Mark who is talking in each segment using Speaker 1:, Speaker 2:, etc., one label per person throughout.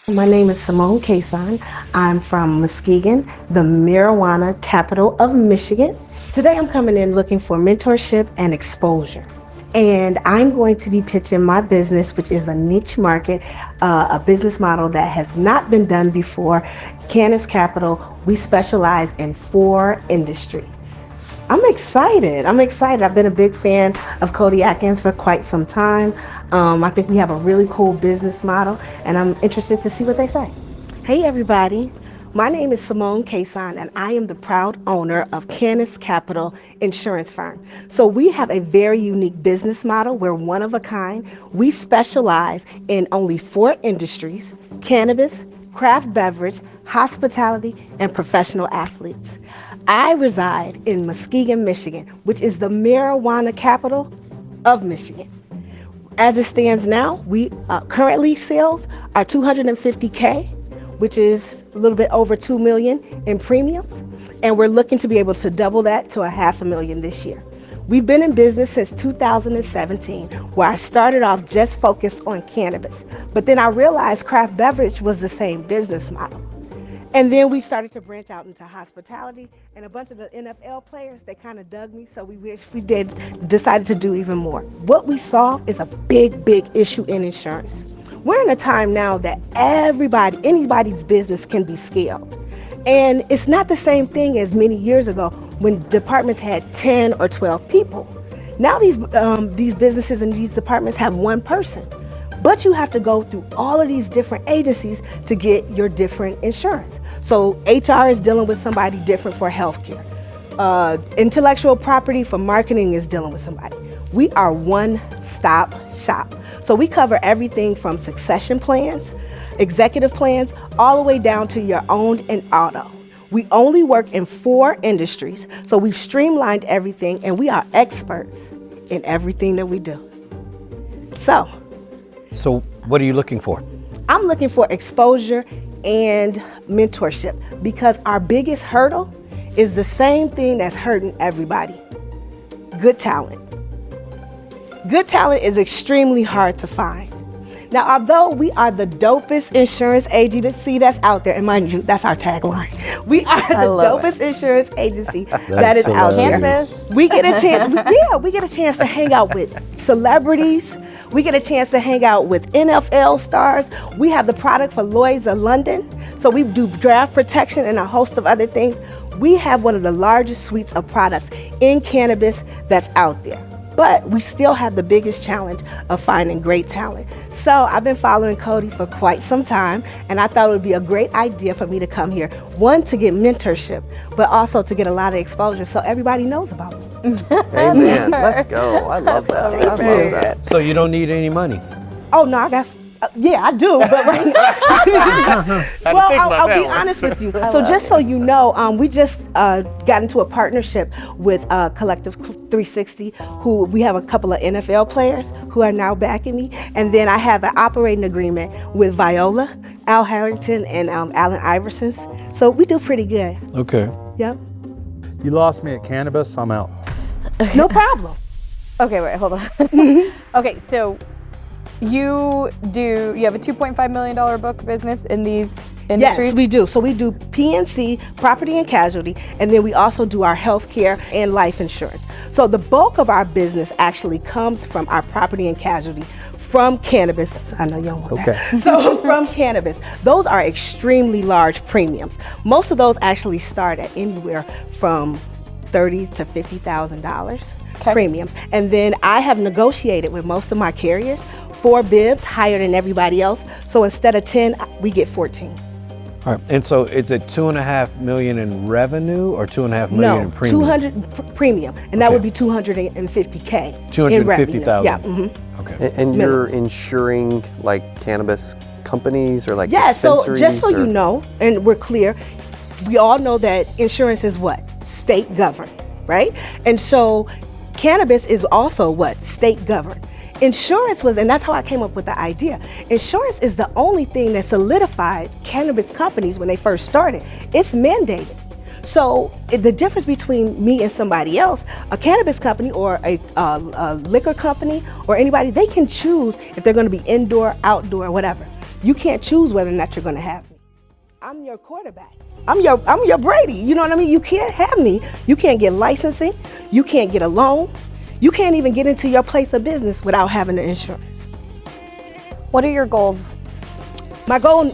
Speaker 1: My name is Cimone Casson. I'm from Muskegon, the marijuana capital of Michigan. Today I'm coming in looking for mentorship and exposure. And I'm going to be pitching my business, which is a niche market, a business model that has not been done before. Cannas Capital, we specialize in 4 industries. I'm excited. I've been a big fan of Cody Askins for quite some time. I think we have a really cool business model, and I'm interested to see what they say. Hey everybody, my name is Cimone Casson, and I am the proud owner of Cannas Capital Insurance Firm. So we have a very unique business model. We're one of a kind. We specialize in only 4 industries: cannabis, craft beverage, hospitality, and professional athletes. I reside in Muskegon, Michigan, which is the marijuana capital of Michigan. As it stands now, we currently sales are $250K, which is a little bit over $2 million in premiums, and we're looking to be able to double that to $500,000 this year. We've been in business since 2017, where I started off just focused on cannabis, but then I realized craft beverage was the same business model. And then we started to branch out into hospitality, and a bunch of the NFL players, they kind of dug me, so we decided to do even more. What we saw is a big issue in insurance. We're in a time now that anybody's business can be scaled. And it's not the same thing as many years ago when departments had 10 or 12 people. Now these businesses and these departments have 1 person. But you have to go through all of these different agencies to get your different insurance. So HR is dealing with somebody different for healthcare. Intellectual property for marketing is dealing with somebody. We are one-stop shop. So we cover everything from succession plans, executive plans, all the way down to your owned and auto. We only work in 4 industries, so we've streamlined everything, and we are experts in everything that we do.
Speaker 2: So what are you looking for?
Speaker 1: I'm looking for exposure and mentorship, because our biggest hurdle is the same thing that's hurting everybody: good talent. Good talent is extremely hard to find. Now, although we are the dopest insurance agency that's out there, and mind you, that's our tagline. We are the dopest insurance agency that is out there. We get a chance, we get a chance to hang out with celebrities. We get a chance to hang out with NFL stars. We have the product for Lloyd's of London. So we do draft protection and a host of other things. We have one of the largest suites of products in cannabis that's out there. But we still have the biggest challenge of finding great talent. So I've been following Cody for quite some time, and I thought it would be a great idea for me to come here. 1, to get mentorship, but also to get a lot of exposure so everybody knows about me.
Speaker 3: Amen. Let's go. I love that. I love that.
Speaker 2: So you don't need any money?
Speaker 1: Oh, no, I got... yeah, I do, but right now, well, I'll be honest with you. So just so you know, we just got into a partnership with Collective 360, who we have a couple of NFL players who are now backing me. And then I have an operating agreement with Viola, Al Harrington, and Allen Iverson. So we do pretty good.
Speaker 2: Okay.
Speaker 1: Yep.
Speaker 4: You lost me at cannabis, I'm out.
Speaker 1: No problem.
Speaker 5: Okay, wait, hold on. Okay, so you have a $2.5 million book business in these industries?
Speaker 1: Yes, we do. So we do P&C, property and casualty, and then we also do our healthcare and life insurance. So the bulk of our business actually comes from our property and casualty from cannabis. I know you don't want that. So from cannabis, those are extremely large premiums. Most of those actually start at anywhere from $30,000 to $50,000 premiums. And then I have negotiated with most of my carriers 4 bibs higher than everybody else. So instead of 10, we get 14.
Speaker 2: All right. And so is it $2.5 million in revenue or $2.5 million in premium?
Speaker 1: 200 premium, and that would be 250K.
Speaker 2: 250,000.
Speaker 1: Yeah. Mm-hmm.
Speaker 2: Okay.
Speaker 3: And you're insuring like cannabis companies or like
Speaker 1: so
Speaker 3: dispensaries?
Speaker 1: just so you know, and we're clear, we all know that insurance is what? State governed, right? And so cannabis is also what? State governed. Insurance was, and that's how I came up with the idea. Insurance is the only thing that solidified cannabis companies when they first started. It's mandated. So the difference between me and somebody else, a cannabis company or a liquor company or anybody, they can choose if they're going to be indoor, outdoor, whatever. You can't choose whether or not you're gonna have me. I'm your quarterback. I'm your Brady. You know what I mean? You can't have me. You can't get licensing. You can't get a loan. You can't even get into your place of business without having the insurance.
Speaker 5: What are your goals?
Speaker 1: My goal,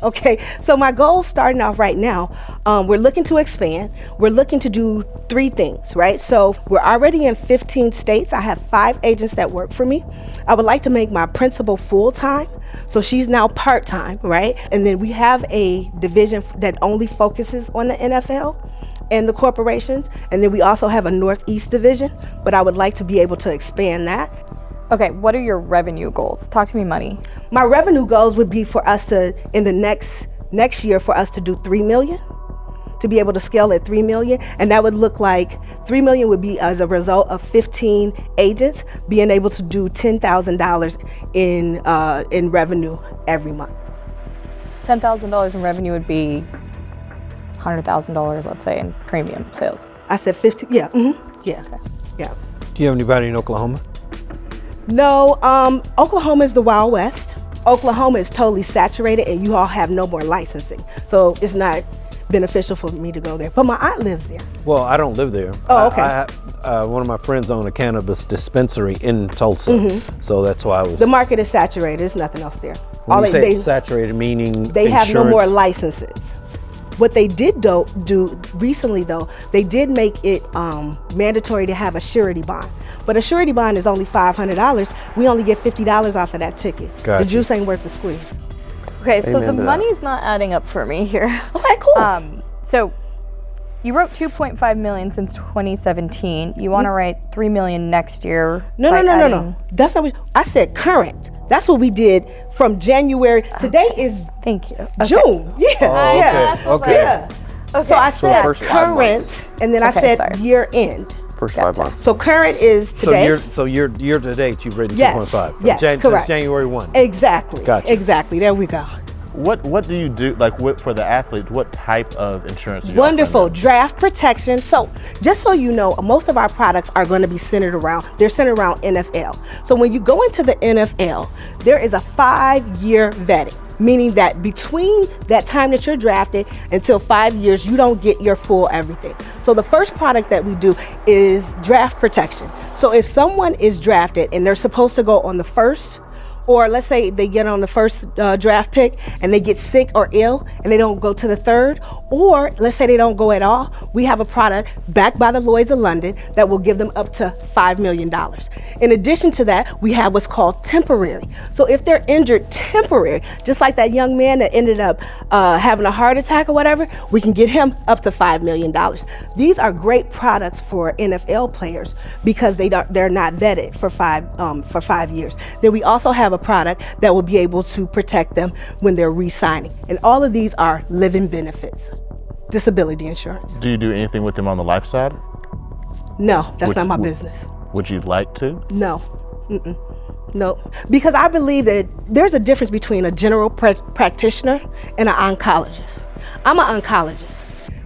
Speaker 1: okay. So my goal starting off right now, we're looking to expand. We're looking to do 3 things, right? So we're already in 15 states. I have 5 agents that work for me. I would like to make my principal full-time. So she's now part-time, right? And then we have a division that only focuses on the NFL and the corporations. And then we also have a Northeast division, but I would like to be able to expand that.
Speaker 5: Okay, what are your revenue goals? Talk to me money.
Speaker 1: My revenue goals would be for us to, in the next year, for us to do 3 million, to be able to scale at 3 million. And that would look like 3 million would be as a result of 15 agents being able to do $10,000 in revenue every month.
Speaker 5: $10,000 in revenue would be $100,000, let's say, in premium sales.
Speaker 1: I said 15, yeah, yeah,
Speaker 5: Okay.
Speaker 1: yeah.
Speaker 2: Do you have anybody in Oklahoma?
Speaker 1: No, Oklahoma is the Wild West. Oklahoma is totally saturated and you all have no more licensing. So it's not beneficial for me to go there. But my aunt lives there.
Speaker 2: Well, I don't live there.
Speaker 1: Oh, okay.
Speaker 2: One of my friends owned a cannabis dispensary in Tulsa, so that's why I was.
Speaker 1: The market is saturated. There's nothing else there.
Speaker 2: When you say it's saturated, meaning
Speaker 1: they have no more
Speaker 2: insurance?
Speaker 1: licenses. What they did do recently, though, they did make it mandatory to have a surety bond. But a surety bond is only $500. We only get $50 off of that ticket.
Speaker 2: Gotcha.
Speaker 1: The juice ain't worth the squeeze.
Speaker 5: Okay, so
Speaker 3: Amen
Speaker 5: the
Speaker 3: to that.
Speaker 5: money's not adding up for me here.
Speaker 1: Okay, cool.
Speaker 5: So you wrote 2.5 million since 2017. You want to write 3 million next year.
Speaker 1: No. That's not what I said. Current. That's what we did from January. Today is
Speaker 5: Thank you. Okay.
Speaker 1: June. Yeah,
Speaker 2: Oh,
Speaker 1: yeah,
Speaker 2: okay.
Speaker 1: yeah.
Speaker 5: Okay.
Speaker 1: So I said
Speaker 3: first 5 months.
Speaker 1: current, and then I
Speaker 5: Okay,
Speaker 1: said
Speaker 5: sorry.
Speaker 1: year end.
Speaker 3: First 5 months.
Speaker 1: So current is today.
Speaker 2: So year to date, you've written
Speaker 1: Yes,
Speaker 2: 2.5 from
Speaker 1: yes,
Speaker 2: since
Speaker 1: correct.
Speaker 2: January 1.
Speaker 1: Exactly.
Speaker 2: Gotcha.
Speaker 1: Exactly. There we go.
Speaker 4: What do you do, like for the athletes, what type of insurance do you
Speaker 1: Wonderful.
Speaker 4: offer them?
Speaker 1: Draft protection. So just so you know, most of our products are going to be centered around NFL. So when you go into the NFL, there is a 5-year vetting, meaning that between that time that you're drafted until 5 years, you don't get your full everything. So the first product that we do is draft protection. So if someone is drafted and they're supposed to go on the first, or let's say they get on the first draft pick and they get sick or ill and they don't go to the third, or let's say they don't go at all, we have a product backed by the Lloyd's of London that will give them up to $5 million. In addition to that, we have what's called temporary. So if they're injured temporary, just like that young man that ended up having a heart attack or whatever, we can get him up to $5 million. These are great products for NFL players because they're not vetted for 5 years. Then we also have a product that will be able to protect them when they're re-signing. And all of these are living benefits, disability insurance.
Speaker 4: Do you do anything with them on the life side?
Speaker 1: No, that's not my business.
Speaker 4: Would you like to?
Speaker 1: No. No, because I believe that there's a difference between a general practitioner and an oncologist. I'm an oncologist.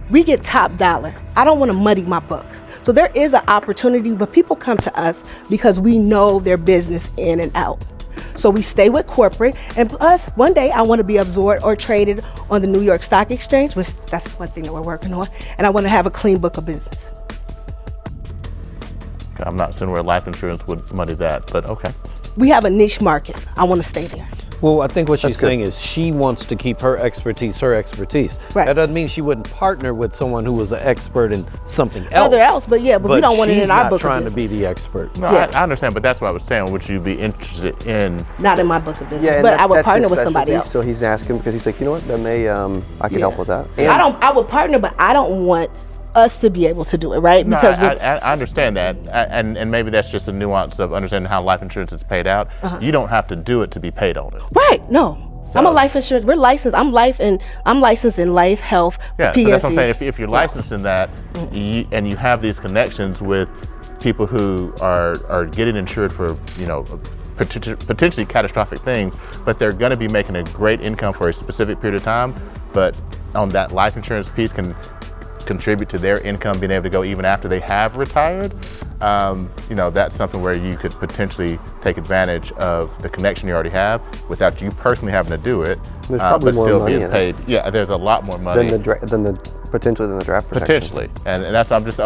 Speaker 1: We get top dollar. I don't want to muddy my book. So there is an opportunity, but people come to us because we know their business in and out. So we stay with corporate, and plus one day I want to be absorbed or traded on the New York Stock Exchange, which that's one thing that we're working on, and I want to have a clean book of business.
Speaker 4: Okay, I'm not seeing where life insurance would muddy that, but okay.
Speaker 1: We have a niche market. I want to stay there.
Speaker 2: Well, I think what she's
Speaker 3: good.
Speaker 2: saying is she wants to keep her expertise.
Speaker 1: Right.
Speaker 2: That doesn't mean she wouldn't partner with someone who was an expert in something else.
Speaker 1: But we don't want it in our book of
Speaker 2: she's not trying to be
Speaker 1: business.
Speaker 2: the expert.
Speaker 4: No,
Speaker 1: Yeah.
Speaker 4: I understand, but that's what I was saying. Would you be interested in?
Speaker 1: Not in my book of business,
Speaker 3: and
Speaker 1: but I would
Speaker 3: that's
Speaker 1: partner
Speaker 3: his
Speaker 1: with somebody
Speaker 3: specialty,
Speaker 1: else.
Speaker 3: So he's asking because he's like, you know what, that may I can help with that. And
Speaker 1: I would partner, but I don't want us to be able to do it, right?
Speaker 4: No,
Speaker 1: Because
Speaker 4: I understand that, and maybe that's just a nuance of understanding how life insurance is paid out. You don't have to do it to be paid on it.
Speaker 1: right, no. I'm a life insurance. We're licensed. I'm licensed in life, health,
Speaker 4: Yeah,
Speaker 1: PNC.
Speaker 4: so that's what I'm saying. If you're licensed in that, and you have these connections with people who are getting insured for potentially catastrophic things, but they're going to be making a great income for a specific period of time, but on that life insurance piece can contribute to their income being able to go even after they have retired, that's something where you could potentially take advantage of the connection you already have without you personally having to do it,
Speaker 3: There's probably
Speaker 4: but
Speaker 3: more
Speaker 4: still
Speaker 3: money
Speaker 4: being
Speaker 3: in it.
Speaker 4: paid. Yeah, there's a lot more money.
Speaker 3: Potentially than the draft protection.
Speaker 4: Potentially, and that's I'm just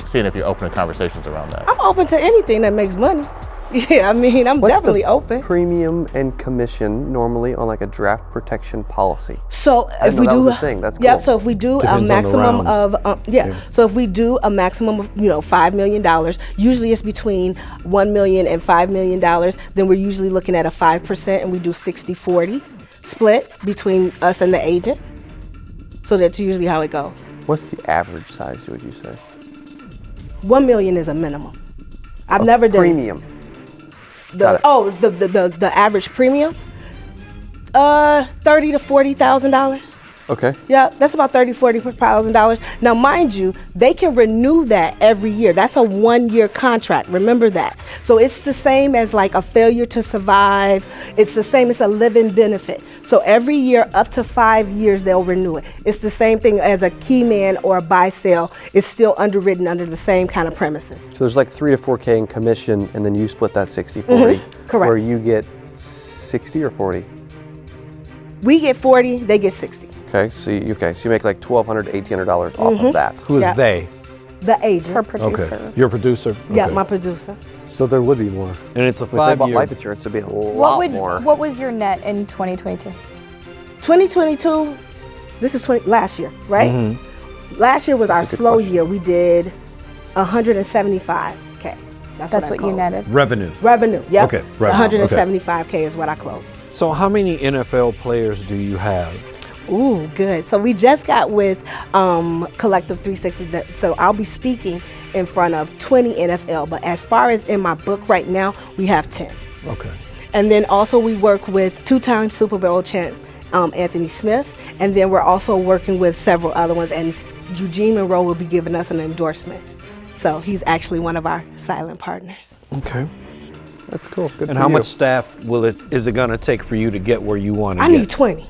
Speaker 4: seeing if you're open to conversations around that.
Speaker 1: I'm open to anything that makes money. Yeah, I mean, I'm
Speaker 3: What's
Speaker 1: definitely
Speaker 3: the
Speaker 1: open.
Speaker 3: premium and commission normally on like a draft protection policy?
Speaker 1: So
Speaker 3: I
Speaker 1: if
Speaker 3: know
Speaker 1: we
Speaker 3: that
Speaker 1: do,
Speaker 3: was a thing. That's
Speaker 1: yeah.
Speaker 3: cool.
Speaker 1: So if we do a
Speaker 2: Depends on the
Speaker 1: maximum
Speaker 2: rounds.
Speaker 1: of So if we do a maximum of $5 million, usually it's between $1 million and $5 million. Then we're usually looking at a 5%, and we do 60-40 split between us and the agent. So that's usually how it goes.
Speaker 3: What's the average size, would you say?
Speaker 1: $1 million is a minimum. I've never done
Speaker 3: Premium. Got it.
Speaker 1: the average premium, $30,000 to $40,000.
Speaker 3: Okay.
Speaker 1: Yeah, that's about $40,000. Now, mind you, they can renew that every year. That's a 1-year contract. Remember that. So it's the same as like a failure to survive. It's the same. It's a living benefit. So every year, up to 5 years, they'll renew it. It's the same thing as a key man or a buy sale. It's still underwritten under the same kind of premises.
Speaker 3: So there's like 3 to 4K in commission, and then you split that 60-40.
Speaker 1: Correct.
Speaker 3: Where you get 60 or 40.
Speaker 1: We get 40, they get 60.
Speaker 3: Okay. So you make like $1,200 to $1,800 off of that.
Speaker 2: Who is
Speaker 1: Yeah.
Speaker 2: they?
Speaker 1: The agent.
Speaker 5: Per producer.
Speaker 2: Okay. Your producer?
Speaker 1: Yeah,
Speaker 2: Okay.
Speaker 1: my producer.
Speaker 3: So there would be more.
Speaker 2: And it's a
Speaker 3: If they bought
Speaker 2: 5-year.
Speaker 3: life insurance, it'd be a lot more.
Speaker 5: What was your net in 2022?
Speaker 1: 2022, this is last year, right?
Speaker 2: Mm-hmm.
Speaker 1: Last year was our
Speaker 3: That's a good
Speaker 1: slow
Speaker 3: question.
Speaker 1: year. We did 175K.
Speaker 5: That's
Speaker 1: I
Speaker 5: what you
Speaker 1: closed.
Speaker 5: netted.
Speaker 2: Revenue.
Speaker 1: Revenue, yep.
Speaker 2: Okay,
Speaker 1: So
Speaker 2: revenue,
Speaker 1: 175K is what I closed.
Speaker 2: So how many NFL players do you have?
Speaker 1: Ooh, good. So we just got with Collective 360. So I'll be speaking in front of 20 NFL. But as far as in my book right now, we have 10.
Speaker 2: Okay.
Speaker 1: And then also we work with 2-time Super Bowl champ Anthony Smith. And then we're also working with several other ones. And Eugene Monroe will be giving us an endorsement. So he's actually one of our silent partners.
Speaker 2: Okay.
Speaker 3: That's cool. Good
Speaker 2: And
Speaker 3: for
Speaker 2: how
Speaker 3: you.
Speaker 2: much staff is it going to take for you to get where you want to
Speaker 1: I
Speaker 2: get?
Speaker 1: need 20.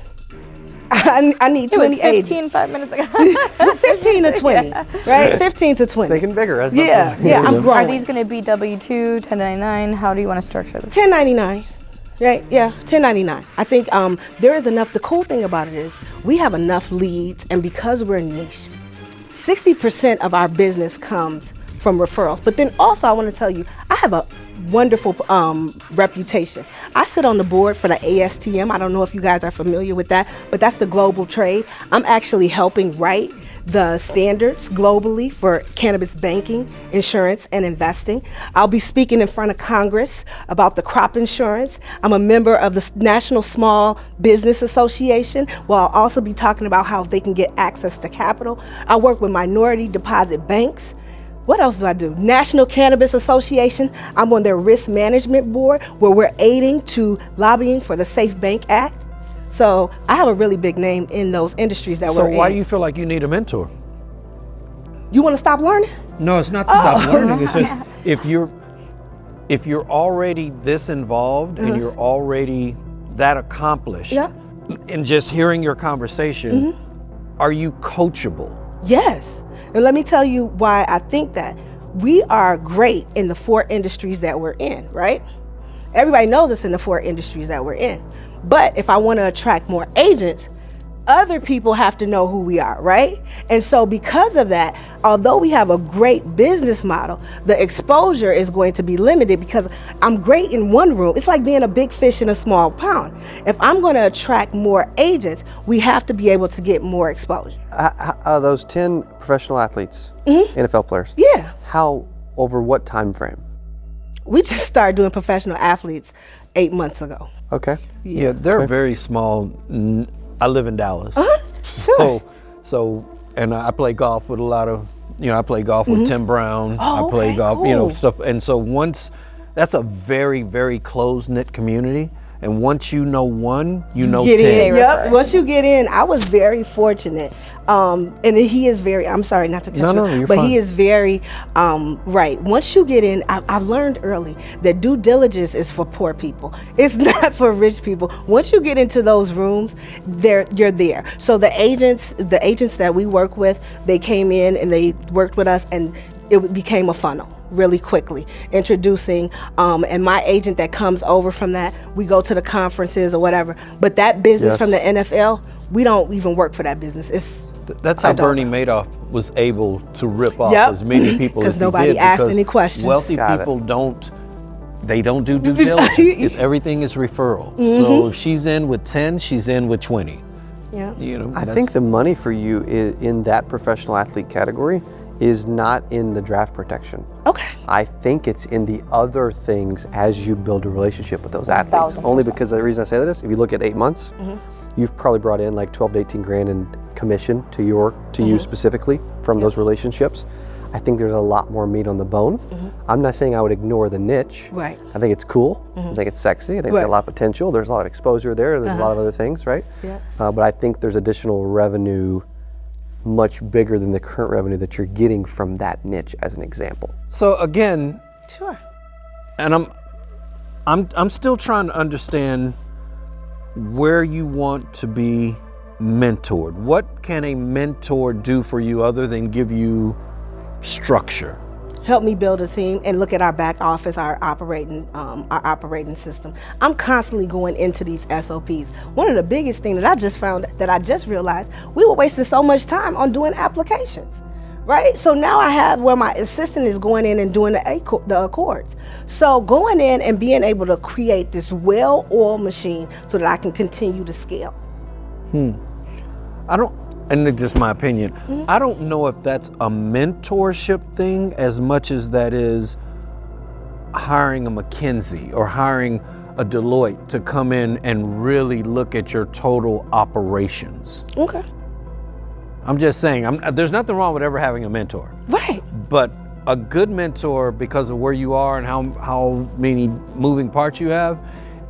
Speaker 1: I need
Speaker 5: It was
Speaker 1: 20 agents.
Speaker 5: 15 5 minutes ago.
Speaker 1: 15 to 20, right? 15 to 20.
Speaker 3: Thinking bigger. That's
Speaker 1: Yeah, yeah, I'm growing.
Speaker 5: Are these going to be W-2, 1099? How do you want to structure this?
Speaker 1: 1099, right? Yeah, 1099. I think there is enough. The cool thing about it is we have enough leads, and because we're niche, 60% of our business comes from referrals. But then also, I want to tell you, I have a wonderful reputation. I sit on the board for the ASTM. I don't know if you guys are familiar with that, but that's the global trade. I'm actually helping write the standards globally for cannabis banking, insurance, and investing. I'll be speaking in front of Congress about the crop insurance. I'm a member of the National Small Business Association, where I'll also be talking about how they can get access to capital. I work with minority deposit banks. What else do I do? National Cannabis Association. I'm on their risk management board, where we're aiding to lobbying for the Safe Bank Act. So I have a really big name in those industries that we're in.
Speaker 2: So why do you feel like you need a mentor?
Speaker 1: You want to stop learning?
Speaker 2: No, it's not to stop learning. It's just if you're already this involved and you're already that accomplished,
Speaker 1: Yeah.
Speaker 2: and just hearing your conversation, are you coachable?
Speaker 1: Yes. And let me tell you why I think that. We are great in the 4 industries that we're in, right? Everybody knows us in the 4 industries that we're in. But if I want to attract more agents, other people have to know who we are, right? And so because of that, although we have a great business model, the exposure is going to be limited because I'm great in one room. It's like being a big fish in a small pond. If I'm going to attract more agents, we have to be able to get more exposure.
Speaker 3: Those 10 professional athletes, NFL players.
Speaker 1: Yeah.
Speaker 3: How, over what time frame?
Speaker 1: We just started doing professional athletes 8 months ago.
Speaker 3: Okay.
Speaker 2: Yeah, they're very small. I live in Dallas.
Speaker 1: Sure.
Speaker 2: And I play golf with a lot of, I play golf with Tim Brown.
Speaker 1: Oh,
Speaker 2: I play
Speaker 1: okay,
Speaker 2: golf,
Speaker 1: cool.
Speaker 2: stuff. And so that's a very, very close-knit community. And once you know one, you know
Speaker 1: Get
Speaker 2: 10.
Speaker 1: in. Yep.
Speaker 5: refer.
Speaker 1: Once you get in, I was very fortunate. And he is very, I'm sorry not to cut
Speaker 2: No,
Speaker 1: you,
Speaker 2: you're
Speaker 1: but
Speaker 2: fine.
Speaker 1: he is very right. Once you get in, I've learned early that due diligence is for poor people. It's not for rich people. Once you get into those rooms, you're there. So the agents that we work with, they came in and they worked with us, and it became a funnel really quickly, introducing, and my agent that comes over from that, we go to the conferences or whatever. But that business
Speaker 3: Yes.
Speaker 1: from the NFL, we don't even work for that business. It's
Speaker 2: That's how Bernie Madoff was able to rip off
Speaker 1: Yep.
Speaker 2: as many people as
Speaker 1: 'Cause
Speaker 2: he
Speaker 1: nobody
Speaker 2: did,
Speaker 1: asked
Speaker 2: because
Speaker 1: any questions.
Speaker 2: Wealthy
Speaker 3: Got it.
Speaker 2: people don't do due diligence. If everything is referral. So if she's in with 10, she's in with 20.
Speaker 1: yeah.
Speaker 2: You know,
Speaker 3: I think the money for you in that professional athlete category is not in the draft protection.
Speaker 1: Okay.
Speaker 3: I think it's in the other things as you build a relationship with those athletes. Only because the reason I say that is, if you look at 8 months, you've probably brought in like 12 to 18 grand in commission to you specifically from those relationships. I think there's a lot more meat on the bone. I'm not saying I would ignore the niche.
Speaker 1: Right.
Speaker 3: I think it's cool. I think it's sexy. I think it's got a lot of potential. There's a lot of exposure there. There's a lot of other things, right?
Speaker 1: Yeah.
Speaker 3: But I think there's additional revenue much bigger than the current revenue that you're getting from that niche, as an example.
Speaker 2: so. Again,
Speaker 1: Sure.
Speaker 2: and I'm still trying to understand where you want to be mentored. What can a mentor do for you other than give you structure?
Speaker 1: Help me build a team and look at our back office, our operating system. I'm constantly going into these SOPs. One of the biggest things that I just found, that I just realized, we were wasting so much time on doing applications, right? So now I have where my assistant is going in and doing the accords. So going in and being able to create this well-oiled machine so that I can continue to scale.
Speaker 2: I don't, and it's just my opinion, I don't know if that's a mentorship thing as much as that is hiring a McKinsey or hiring a Deloitte to come in and really look at your total operations.
Speaker 1: Okay.
Speaker 2: I'm just saying, there's nothing wrong with ever having a mentor,
Speaker 1: Right.
Speaker 2: but a good mentor, because of where you are and how many moving parts you have,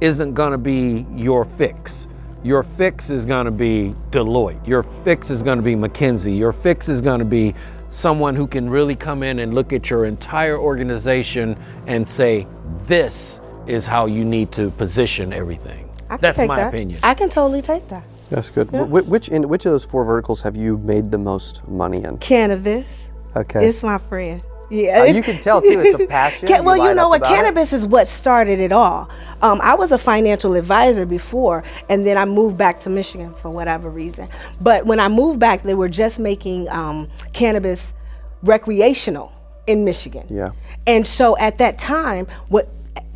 Speaker 2: isn't gonna be your fix. Your fix is gonna be Deloitte. Your fix is gonna be McKinsey. Your fix is gonna be someone who can really come in and look at your entire organization and say, this is how you need to position everything.
Speaker 1: I can
Speaker 2: That's
Speaker 1: take
Speaker 2: my
Speaker 1: that.
Speaker 2: opinion.
Speaker 1: I can totally take that.
Speaker 3: That's good. Which of those 4 verticals have you made the most money in?
Speaker 1: Cannabis.
Speaker 3: Okay.
Speaker 1: It's my friend. Yeah.
Speaker 3: You can tell too, it's a passion.
Speaker 1: Well, you
Speaker 3: light
Speaker 1: know
Speaker 3: up
Speaker 1: what?
Speaker 3: about it.
Speaker 1: Cannabis is what started it all. I was a financial advisor before, and then I moved back to Michigan for whatever reason. But when I moved back, they were just making cannabis recreational in Michigan.
Speaker 3: Yeah.
Speaker 1: And so at that time,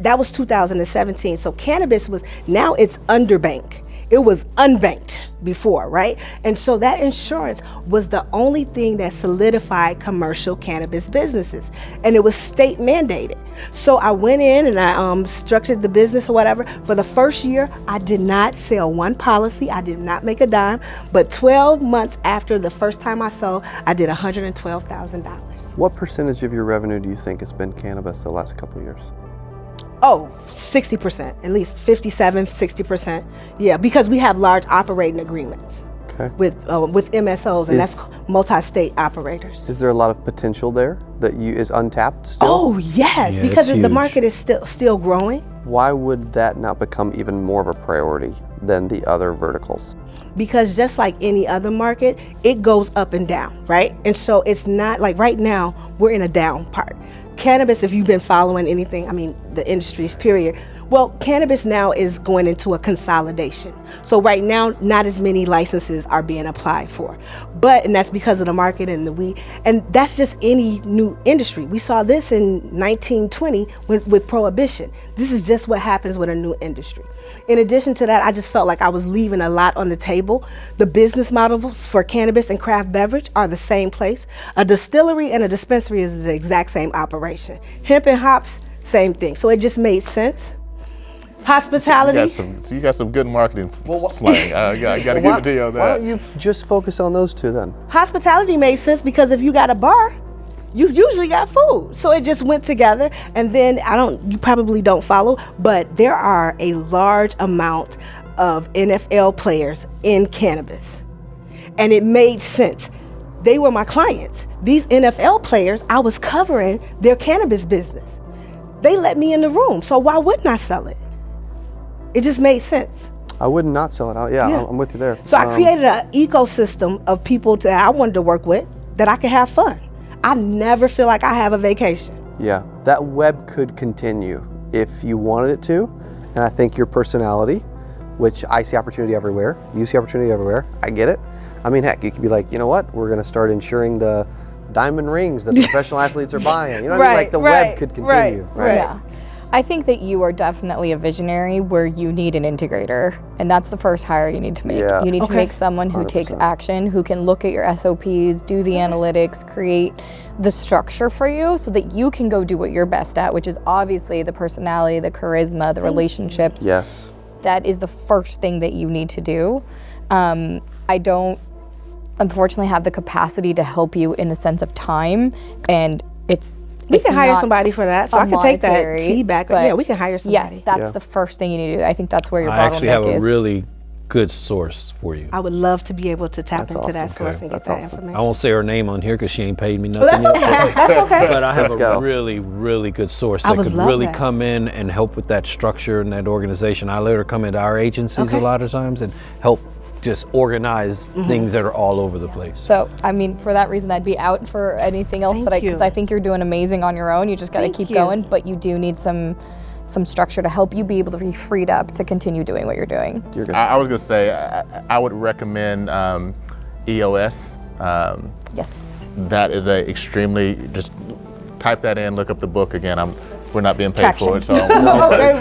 Speaker 1: that was 2017. So cannabis now it's underbanked. It was unbanked before, right? And so that insurance was the only thing that solidified commercial cannabis businesses, and it was state mandated. So I went in and I structured the business or whatever. For the first year, I did not sell one policy. I did not make a dime. But 12 months after the first time I sold, I did $112,000.
Speaker 3: What percentage of your revenue do you think has been cannabis the last couple of years?
Speaker 1: Oh, 60%, at least 57, 60%. Yeah, because we have large operating agreements
Speaker 3: Okay.
Speaker 1: with MSOs, and that's multi-state operators.
Speaker 3: Is there a lot of potential there that is untapped still?
Speaker 1: Oh, yes,
Speaker 2: Yeah,
Speaker 1: because
Speaker 2: it's
Speaker 1: the
Speaker 2: huge.
Speaker 1: market is still growing.
Speaker 3: Why would that not become even more of a priority than the other verticals?
Speaker 1: Because just like any other market, it goes up and down, right? And so it's not like right now, we're in a down part. Cannabis, if you've been following anything, I mean, the industry's period, well, cannabis now is going into a consolidation. So right now, not as many licenses are being applied for. And that's because of the market and the weed. And that's just any new industry. We saw this in 1920 with prohibition. This is just what happens with a new industry. In addition to that, I just felt like I was leaving a lot on the table. The business models for cannabis and craft beverage are the same place. A distillery and a dispensary is the exact same operation. Hemp and hops, same thing. So it just made sense. Hospitality.
Speaker 4: You got some good marketing slang. I got to give it to you on that.
Speaker 3: Why don't you just focus on those two then?
Speaker 1: Hospitality made sense because if you got a bar, you usually got food. So it just went together. And then you probably don't follow, but there are a large amount of NFL players in cannabis. And it made sense. They were my clients. These NFL players, I was covering their cannabis business. They let me in the room, so why wouldn't I sell it? It just made sense.
Speaker 3: I would not sell it out. Yeah, I'm with you there.
Speaker 1: So I created an ecosystem of people that I wanted to work with that I could have fun. I never feel like I have a vacation.
Speaker 3: Yeah, that web could continue if you wanted it to. And I think your personality, which I see opportunity everywhere, you see opportunity everywhere, I get it. I mean, heck, you could be like, you know what, we're gonna start insuring the diamond rings that the professional athletes are buying. You know what I mean? Like the web could continue. Right.
Speaker 5: Yeah. I think that you are definitely a visionary where you need an integrator, and that's the first hire you need to make.
Speaker 3: Yeah.
Speaker 5: You need to make someone who
Speaker 3: 100%.
Speaker 5: takes action, who can look at your SOPs, do the analytics, create the structure for you so that you can go do what you're best at, which is obviously the personality, the charisma, the relationships.
Speaker 3: Yes.
Speaker 5: That is the first thing that you need to do. I don't, unfortunately, have the capacity to help you in the sense of time, and
Speaker 1: We can hire somebody for that, so I can take that
Speaker 5: monetary,
Speaker 1: feedback.
Speaker 5: but
Speaker 1: Yeah, we can hire somebody.
Speaker 5: Yes, that's the first thing you need to do. I think that's where your
Speaker 2: I
Speaker 5: bottleneck
Speaker 2: actually have a
Speaker 5: is.
Speaker 2: really good source for you.
Speaker 1: I would love to be able to tap
Speaker 3: That's
Speaker 1: into that
Speaker 3: awesome.
Speaker 1: source and get
Speaker 3: That's
Speaker 1: that
Speaker 3: awesome.
Speaker 1: information.
Speaker 2: I won't say her name on here because she ain't paid me nothing
Speaker 1: That's
Speaker 2: yet.
Speaker 1: okay. That's okay.
Speaker 2: But I have
Speaker 3: Let's go.
Speaker 2: a really, really good source
Speaker 1: I
Speaker 2: that
Speaker 1: would
Speaker 2: could
Speaker 1: love
Speaker 2: really
Speaker 1: that.
Speaker 2: come in and help with that structure and that organization. I let her come into our agencies
Speaker 1: Okay.
Speaker 2: a lot of times and help just organize things that are all over the place.
Speaker 5: So, I mean, for that reason, I'd be out for anything else
Speaker 1: Thank
Speaker 5: because
Speaker 1: you.
Speaker 5: I think you're doing amazing on your own. You just got to
Speaker 1: Thank
Speaker 5: keep
Speaker 1: you.
Speaker 5: going, but you do need some structure to help you be able to be freed up to continue doing what you're doing.
Speaker 3: You're good.
Speaker 4: I was gonna say I would recommend EOS.
Speaker 5: Yes.
Speaker 4: That is a extremely, just type that in, look up the book again. We're not being paid for it, so I won't say
Speaker 1: Okay,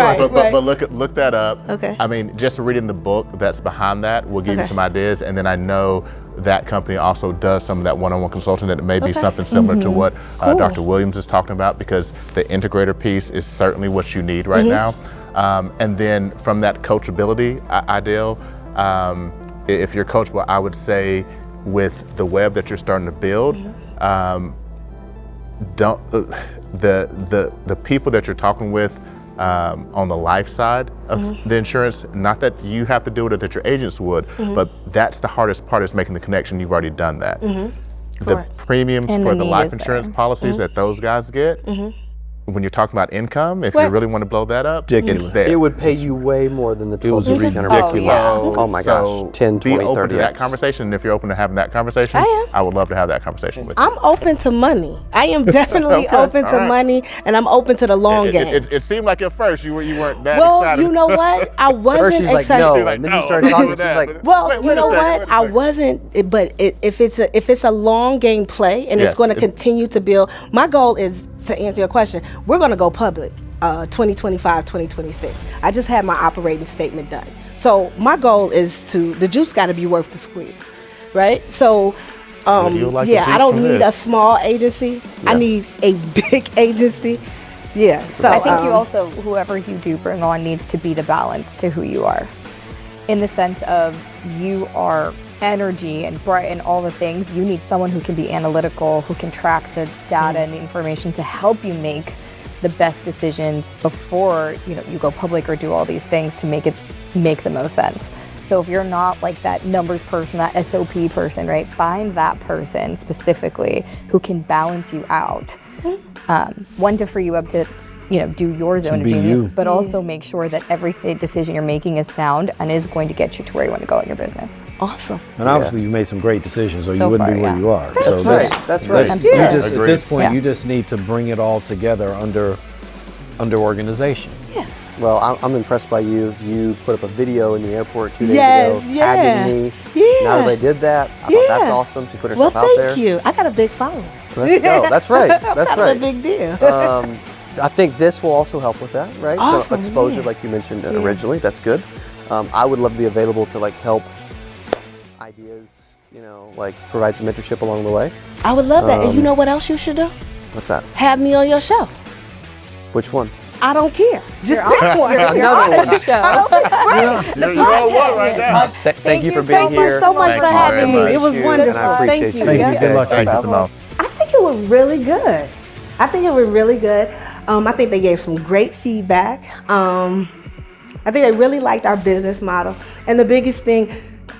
Speaker 1: right,
Speaker 4: but look that up.
Speaker 1: Okay.
Speaker 4: I mean, just reading the book that's behind that will give you
Speaker 1: Okay.
Speaker 4: some ideas, and then I know that company also does some of that one-on-one consulting, that it may be something similar to what Dr. Williams is talking about, because the integrator piece is certainly what you need right now. And then from that coachability ideal, if you're coachable, I would say with the web that you're starting to build, don't the people that you're talking with on the life side of the insurance, not that you have to do it or that your agents would, but that's the hardest part, is making the connection. You've already done that. The
Speaker 1: Correct.
Speaker 4: premiums
Speaker 5: And
Speaker 4: for
Speaker 5: the
Speaker 4: the
Speaker 5: need
Speaker 4: life
Speaker 5: is
Speaker 4: insurance
Speaker 5: there.
Speaker 4: policies that those guys get, when you're talking about income, if you really want to blow that up,
Speaker 2: Ridiculous.
Speaker 4: it's there.
Speaker 3: It would pay you way more than the
Speaker 2: It was
Speaker 3: 12,300.
Speaker 2: ridiculous.
Speaker 3: Oh my gosh, 10, 20,
Speaker 4: be open
Speaker 3: 30
Speaker 4: to that
Speaker 3: X.
Speaker 4: conversation. And if you're open to having that conversation,
Speaker 1: I am.
Speaker 4: I would love to have that conversation with you.
Speaker 1: I'm open to money. I am definitely
Speaker 4: Okay,
Speaker 1: open to
Speaker 4: all right.
Speaker 1: money, and I'm open to the long game.
Speaker 4: It seemed like at first you weren't that
Speaker 1: Well,
Speaker 4: excited.
Speaker 1: you know what? I
Speaker 3: First
Speaker 1: wasn't
Speaker 3: she's like,
Speaker 1: excited.
Speaker 3: no,
Speaker 4: You're like,
Speaker 3: and then you
Speaker 4: no,
Speaker 3: started
Speaker 4: I'm
Speaker 3: talking,
Speaker 4: with
Speaker 3: she's
Speaker 4: that.
Speaker 3: like,
Speaker 1: Well,
Speaker 4: Wait
Speaker 1: you
Speaker 4: a
Speaker 1: know
Speaker 4: second,
Speaker 1: what?
Speaker 4: wait a
Speaker 1: I
Speaker 4: second.
Speaker 1: wasn't. But if it's a long game play and
Speaker 4: Yes,
Speaker 1: it's going to
Speaker 4: it-
Speaker 1: continue to build. My goal is to answer your question. We're going to go public. 2025, 2026. I just had my operating statement done. So my goal is the juice got to be worth the squeeze, right? So,
Speaker 4: you'll like the
Speaker 1: I
Speaker 4: juice
Speaker 1: don't
Speaker 4: from
Speaker 1: need a
Speaker 4: this.
Speaker 1: small agency. I
Speaker 3: Yeah.
Speaker 1: need a big agency. Yeah. So
Speaker 5: I think you also, whoever you do bring on, needs to be the balance to who you are. In the sense of you are energy and bright and all the things. You need someone who can be analytical, who can track the data and the information to help you make the best decisions before you go public or do all these things to make the most sense. So if you're not like that numbers person, that SOP person, right? Find that person specifically who can balance you out. One, to free you up to do your zone of
Speaker 2: be
Speaker 5: genius,
Speaker 2: you.
Speaker 5: but also make sure that every decision you're making is sound and is going to get you to where you want to go in your business.
Speaker 1: awesome.
Speaker 2: And obviously you made some great decisions or
Speaker 5: So
Speaker 2: you wouldn't
Speaker 5: far,
Speaker 2: be where
Speaker 5: yeah.
Speaker 2: you are. So
Speaker 3: That's right. That's right.
Speaker 5: Absolutely.
Speaker 2: You just, at
Speaker 4: Agreed.
Speaker 2: this point,
Speaker 5: Yeah.
Speaker 2: you just need to bring it all together under organization.
Speaker 3: Well, I'm impressed by you. You put up a video in the airport 2 days
Speaker 1: Yes,
Speaker 3: ago,
Speaker 1: yeah.
Speaker 3: tagging me.
Speaker 1: Yeah.
Speaker 3: Now everybody did that. I thought that's
Speaker 1: Yeah.
Speaker 3: awesome. She put
Speaker 1: Well,
Speaker 3: herself out there.
Speaker 1: thank you. I got a big following.
Speaker 3: Let's go. That's right. That's
Speaker 1: That's a
Speaker 3: right.
Speaker 1: big deal.
Speaker 3: I think this will also help with that, right? So
Speaker 1: Awesome,
Speaker 3: exposure,
Speaker 1: yeah.
Speaker 3: like you mentioned originally, that's good. I would love to be available to help ideas, provide some mentorship along the way.
Speaker 1: I would love that. And you know what else you should do?
Speaker 3: What's that?
Speaker 1: Have me on your show.
Speaker 3: Which one?
Speaker 1: I don't care. Just pick one.
Speaker 5: You're on
Speaker 3: Another
Speaker 5: a
Speaker 3: one.
Speaker 5: show.
Speaker 1: Right.
Speaker 4: You're on one right now.
Speaker 3: Thank you for being
Speaker 1: Thank you
Speaker 3: here.
Speaker 1: so much
Speaker 4: Thank
Speaker 1: for
Speaker 4: you
Speaker 1: having
Speaker 4: very
Speaker 1: me. It
Speaker 4: much.
Speaker 1: was
Speaker 3: And
Speaker 1: wonderful.
Speaker 3: I appreciate
Speaker 1: Thank you.
Speaker 3: you.
Speaker 2: Thank you.
Speaker 1: Yeah.
Speaker 2: Good luck.
Speaker 4: Thank you, Simone.
Speaker 1: I think it went really good. I think it went really good. I think they gave some great feedback. I think they really liked our business model. And the biggest thing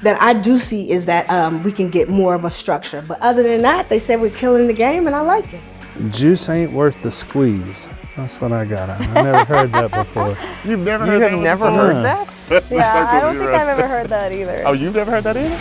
Speaker 1: that I do see is that we can get more of a structure. But other than that, they said we're killing the game, and I like it.
Speaker 6: Juice ain't worth the squeeze. That's what I got. I never heard that before.
Speaker 4: You've never
Speaker 3: You
Speaker 4: heard
Speaker 3: have
Speaker 4: that?
Speaker 3: never heard that?
Speaker 5: Yeah, I don't think I've ever heard that either.
Speaker 4: Oh, you've never heard that either?